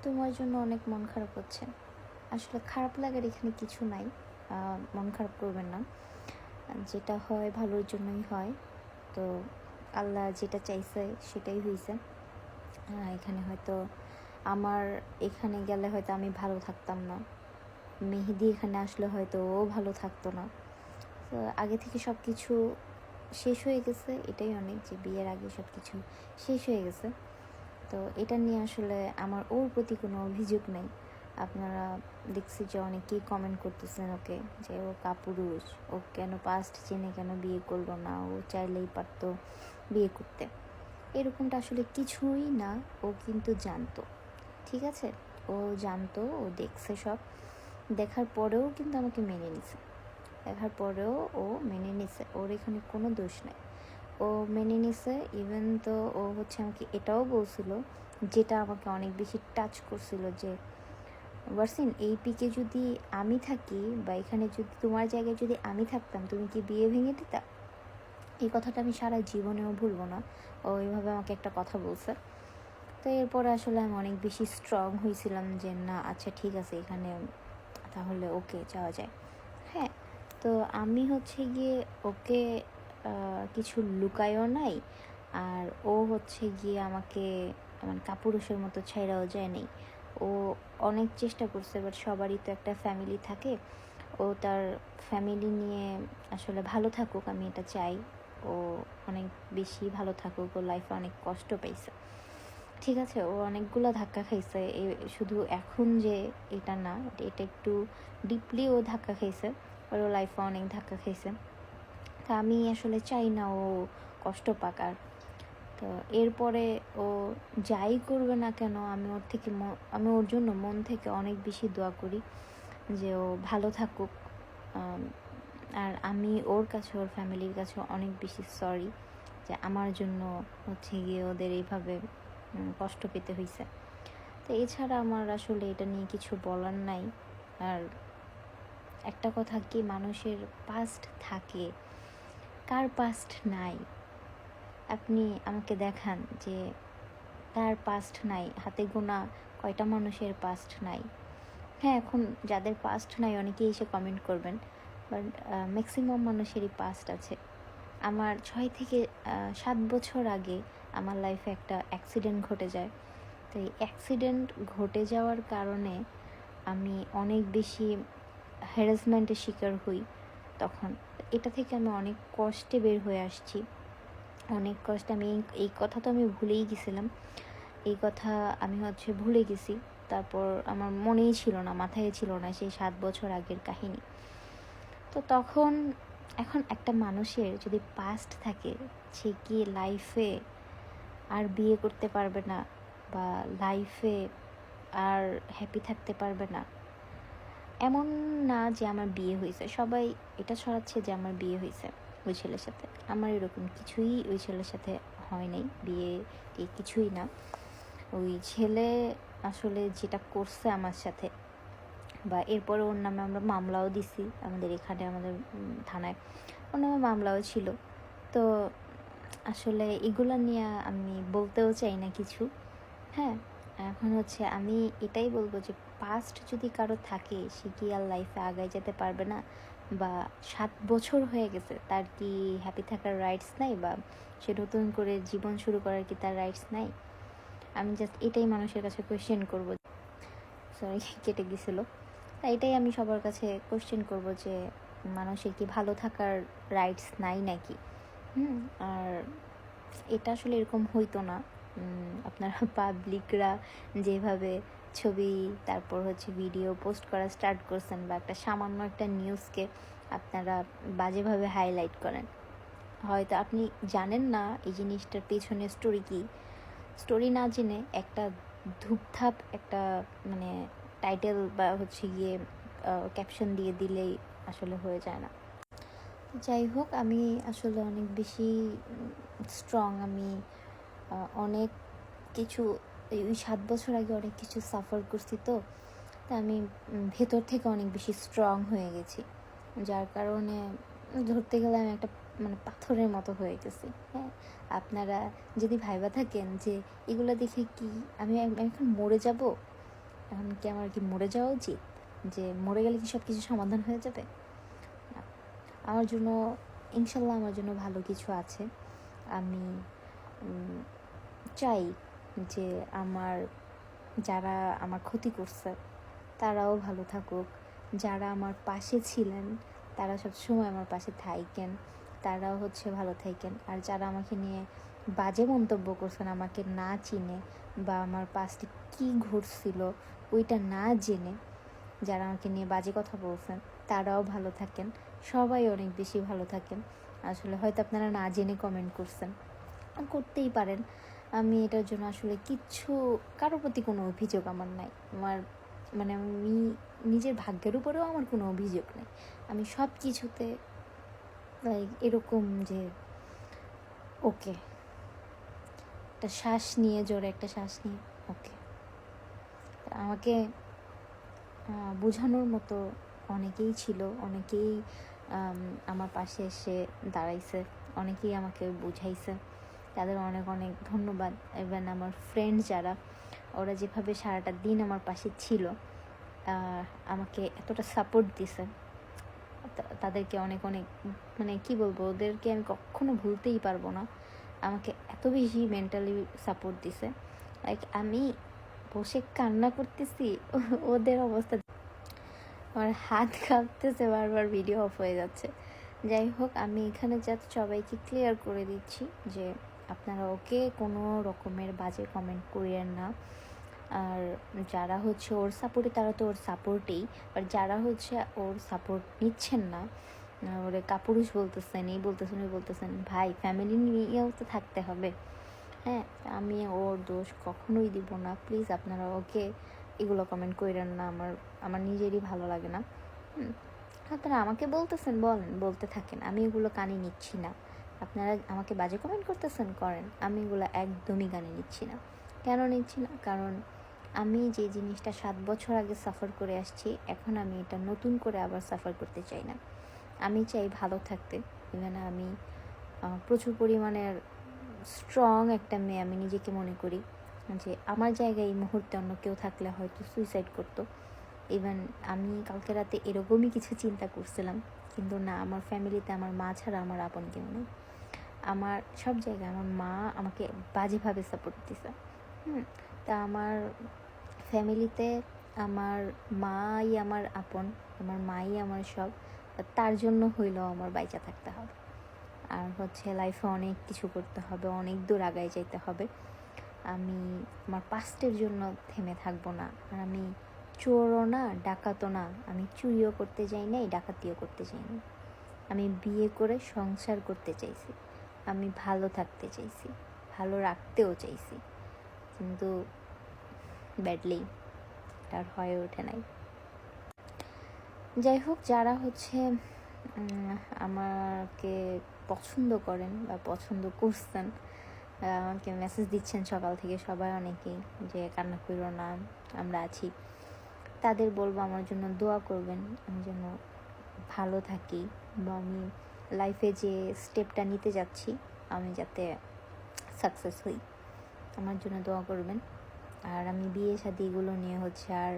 তোমার জন্য অনেক মন খারাপ হচ্ছে। আসলে খারাপ লাগার এখানে কিছু নাই। মন খারাপ করবেন না। যেটা হয় ভালোর জন্যই হয়। তো আল্লাহ যেটা চাইছে সেটাই হইছে। এখানে হয়তো আমার এখানে গেলে হয়তো আমি ভালো থাকতাম না। মেহেদি এখানে আসলে হয়তো ও ভালো থাকতো না। তো আগে থেকে সব কিছু শেষ হয়ে গেছে, এটাই অনেক, যে বিয়ের আগে সব কিছু শেষ হয়ে গেছে। তো এটা নিয়ে আসলে আমার ওর প্রতি কোনো অভিযোগ নেই। আপনারা দেখছি যে অনেকেই কমেন্ট করতেছেন ওকে, যে ও কাপুরুষ, ও কেন পাস্ট জেনে কেন বিয়ে করলো না, ও চাইলেই পারতো বিয়ে করতে। এরকমটা আসলে কিছুই না। ও কিন্তু জানতো, ঠিক আছে, ও জানতো, ও দেখছে সব। দেখার পরেও কিন্তু আমাকে মেনে নিছে। দেখার পরেও ও মেনে নিছে, ওর এখানে কোনো দোষ নেই। ও মেনে নিছে। ইভেন তো ও হচ্ছে আমাকে এটাও বলছিল, যেটা আমাকে অনেক বেশি টাচ করছিল, যে ওয়ার্সিন, এই পিকে যদি আমি থাকি বা এখানে যদি তোমার জায়গায় যদি আমি থাকতাম, তুমি কি বিয়ে ভেঙে দিতা? এই কথাটা আমি সারা জীবনেও ভুলবো না। ও এইভাবে আমাকে একটা কথা বলছে। তো এরপরে আসলে আমি অনেক বেশি স্ট্রং হয়েছিলাম যে না, আচ্ছা ঠিক আছে, এখানে তাহলে ওকে যাওয়া যায়। হ্যাঁ, তো আমি হচ্ছে গিয়ে ওকে কিছু লুকায়ও নাই। আর ও হচ্ছে গিয়ে আমাকে মানে কাপুরুষের মতো ছাইড়াও যায় নাই। ও অনেক চেষ্টা করছে, বাট সবারই তো একটা ফ্যামিলি থাকে। ও তার ফ্যামিলি নিয়ে আসলে ভালো থাকুক, আমি এটা চাই। ও অনেক বেশি ভালো থাকুক, ও লাইফে অনেক কষ্ট পাইছে, ঠিক আছে, ও অনেকগুলো ধাক্কা খাইছে। শুধু এখন যে এটা না, এটা একটু ডিপলি ও ধাক্কা খাইছে, ওর লাইফে অনেক ধাক্কা খাইছে। তা আমি আসলে চাই না ও কষ্ট পাক। আর তো এরপরে ও যাই করবে না কেন, আমি ওর থেকে আমি ওর জন্য মন থেকে অনেক বেশি দোয়া করি যে ও ভালো থাকুক। আর আমি ওর কাছে, ওর ফ্যামিলির কাছে অনেক বেশি সরি যে আমার জন্য হচ্ছে গিয়ে ওদের এইভাবে কষ্ট পেতে হয়েছে। তো এছাড়া আমার আসলে এটা নিয়ে কিছু বলার নাই। আর একটা কথা কি, মানুষের পাস্ট থাকে, কার পাস্ট নাই? আপনি আমাকে দেখান যে কার পাস্ট নাই। হাতে গোনা কয়টা মানুষের পাস্ট নাই? হ্যাঁ, এখন যাদের পাস্ট নাই অনেকেই এসে কমেন্ট করবেন, বাট ম্যাক্সিমাম মানুষেরই পাস্ট আছে। আমার 6 থেকে 7 বছর আগে আমার লাইফে একটা অ্যাক্সিডেন্ট ঘটে যায়। তো এই অ্যাক্সিডেন্ট ঘটে যাওয়ার কারণে আমি অনেক বেশি হ্যারাসমেন্টের শিকার হই তখন। এটা থেকে আমি অনেক কষ্টে বের হয়ে আসছি, অনেক কষ্টে। আমি এই কথা তো আমি ভুলেই গেছিলাম, এই কথা আমি হচ্ছে ভুলে গেছি। তারপর আমার মনেই ছিল না, মাথায় ছিল না সেই 7 বছর আগের কাহিনী। তো তখন, এখন একটা মানুষের যদি পাস্ট থাকে, সে কি লাইফে আর বিয়ে করতে পারবে না বা লাইফে আর হ্যাপি থাকতে পারবে না? এমন না যে আমার বিয়ে হয়েছে, সবাই এটা ছড়াচ্ছে যে আমার বিয়ে হয়েছে ওই ছেলের সাথে। আমার এরকম কিছুই ওই ছেলের সাথে হয় নাই, বিয়ে কিছুই না। ওই ছেলে আসলে যেটা করছে আমার সাথে, বা এরপরে ওর নামে আমরা মামলাও দিছি আমাদের এখানে, আমাদের থানায় ওর নামে মামলাও ছিল। তো আসলে এগুলো নিয়ে আমি বলতেও চাই না কিছু। হ্যাঁ, এখন হচ্ছে আমি এটাই বলবো যে পাস্ট যদি কারো থাকে, সে কি আর লাইফে আগায় যেতে পারবে না? বা 7 বছর হয়ে গেছে, তার কি হ্যাপি থাকার রাইটস নাই? বা সে নতুন করে জীবন শুরু করার কি তার রাইটস নাই? আমি জাস্ট এটাই মানুষের কাছে কোয়েশ্চেন করবো। সরি, কেটে গেছিলো। তাই এটাই আমি সবার কাছে কোয়েশ্চেন করব যে মানুষের কি ভালো থাকার রাইটস নাই নাকি? আর এটা আসলে এরকম হইতো না। আপনারা পাবলিকরা যেভাবে ছবি, তারপর হচ্ছে ভিডিও পোস্ট করা স্টার্ট করছেন, বা একটা সামান্য একটা নিউজকে আপনারা বাজেভাবে হাইলাইট করেন, হয়তো আপনি জানেন না এই জিনিসটার পেছনে স্টোরি কী। স্টোরি না জেনে একটা ধূপধাপ একটা মানে টাইটেল বা হচ্ছে গিয়ে ক্যাপশন দিয়ে দিলেই আসলে হয়ে যায় না। যাই হোক, আমি আসলে অনেক বেশি স্ট্রং। আমি অনেক কিছু, ওই 7 বছর আগে অনেক কিছু সাফার করছি। তো আমি ভেতর থেকে অনেক বেশি স্ট্রং হয়ে গেছি, যার কারণে ধরতে গেলে আমি একটা মানে পাথরের মতো হয়ে গেছি। হ্যাঁ, আপনারা যদি ভাইবা থাকেন যে এগুলো দেখে কি আমি এখন মরে যাব, এখন কি আমার কি মরে যাওয়া উচিত? যে মরে গেলে কি সব কিছু সমাধান হয়ে যাবে? না, আমার জন্য ইনশাল্লাহ আমার জন্য ভালো কিছু আছে। আমি চাই যে যারা আমার ক্ষতি করছে তারাও ভালো থাকুক, যারা আমার পাশে ছিলেন তারা সব সময় আমার পাশে থাকেন, তারাও ভালো থাকেন। আর যারা আমাকে নিয়ে বাজে মন্তব্য করছেন, আমাকে না চিনে বা আমার পাশে কী ঘটছিল ওইটা না জেনে যারা আমাকে নিয়ে বাজে কথা বলছেন তারাও ভালো থাকেন, সবাই অনেক বেশি ভালো থাকেন। আসলে হয়তো আপনারা না জেনে কমেন্ট করছেন, করতেই পারেন। আমি এটার জন্য আসলে কারোর প্রতি কোনো অভিযোগ আমার নাই। আমি নিজের ভাগ্যের উপরেও আমার কোনো অভিযোগ নেই। আমি সব কিছুতে এরকম যে ওকে, জোরে একটা শ্বাস নিয়ে ওকে। আমাকে বোঝানোর মতো অনেকেই ছিল, অনেকেই আমার পাশে এসে দাঁড়াইছে, অনেকেই আমাকে বুঝাইছে, তাদের অনেক অনেক ধন্যবাদ। ইভেন আমার ফ্রেন্ড যারা, ওরা যেভাবে সারাটা দিন আমার পাশে ছিল, আমাকে এতটা সাপোর্ট দিছে, তাদেরকে অনেক অনেক কি বলবো, ওদেরকে আমি কখনো ভুলতেই পারবো না। আমাকে এত বেশি মেন্টালি সাপোর্ট দিছে, আমি বসে কান্না করতেছি, ওদের অবস্থা আমার হাত কাঁপতেছে, বারবার ভিডিও অফ হয়ে যাচ্ছে। যাই হোক, আমি এখানে সবাইকে ক্লিয়ার করে দিচ্ছি যে আপনারা ওকে কোনো রকমের বাজে কমেন্ট করিয়েন না। আর যারা ওর সাপোর্টে, তারা তো ওর সাপোর্টেই। আর যারা ওর সাপোর্ট নিচ্ছেন না, ওরে কাপুরুষ বলতেছেন, এই বলতেছেন, ওই বলতেছেন, ভাই ফ্যামিলি নিয়েও তো থাকতে হবে। হ্যাঁ, আমি ওর দোষ কখনোই দিব না। প্লিজ আপনারা ওকে এগুলো কমেন্ট করেন না, আমার নিজেরই ভালো লাগে না। আপনারা আমাকে বলতেছেন, বলতে থাকেন, আমি এগুলো কানে নিচ্ছি না। আপনারা আমাকে বাজে কমেন্ট করতেছেন, করেন, আমি এগুলো একদমই কানে নিচ্ছি না। কেন নিচ্ছি না? কারণ আমি যে জিনিসটা 7 বছর আগে সাফার করে আসছি, এখন আমি এটা নতুন করে আবার সাফার করতে চাই না। আমি চাই ভালো থাকতে। ইভেন আমি প্রচুর পরিমাণের স্ট্রং একটা মেয়ে আমি নিজেকে মনে করি, যে আমার জায়গায় এই মুহূর্তে অন্য কেউ থাকলে হয়তো সুইসাইড করতো। ইভেন আমি কালকে রাতে এরকমই কিছু চিন্তা করছিলাম, কিন্তু না, আমার ফ্যামিলিতে আমার মা ছাড়া আমার আপন কেউ নেই। আমার সব জায়গায় আমার মা আমাকে বাজেভাবে সাপোর্ট দিছে। তা আমার ফ্যামিলিতে আমার মাই আমার আপন, আমার মাই আমার সব। তার জন্য হইলেও আমার বাইচা থাকতে হবে। আর লাইফে অনেক কিছু করতে হবে, অনেক দূর আগায় যেতে হবে। আমি আমার পাস্টের জন্য থেমে থাকবো না। আর আমি চোরও না, ডাকাতও না। আমি চুরিও করতে যাই নাই, ডাকাতিও করতে যাই না। আমি বিয়ে করে সংসার করতে চাইছি, আমি ভালো থাকতে চাইছি, ভালো রাখতেও চাইছি, কিন্তু ব্যাডলি তার হয়ে ওঠে নাই। যাই হোক, যারা আমাকে পছন্দ করেন বা পছন্দ করছেন, আমাকে মেসেজ দিচ্ছেন সকাল থেকে সবাই, অনেকেই, যে কান্না করো না, আমরা আছি। তাদের বলবো আমার জন্য দোয়া করবেন, আমি যেন ভালো থাকি, বা আমি লাইফে যে স্টেপটা নিতে যাচ্ছি আমি যাতে সাকসেস হই, আমার জন্য দোয়া করবেন। আর আমি বিয়ে শাদী এগুলো নিয়ে আর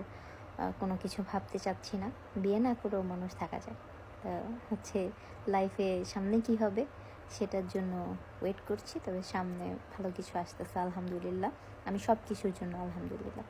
কোনো কিছু ভাবতে চাচ্ছি না। বিয়ে না করেও মানুষ থাকা যায়। লাইফে সামনে কি হবে সেটার জন্য ওয়েট করছি, তবে সামনে ভালো কিছু আসতেছে আলহামদুলিল্লাহ। আমি সব কিছুর জন্য আলহামদুলিল্লাহ।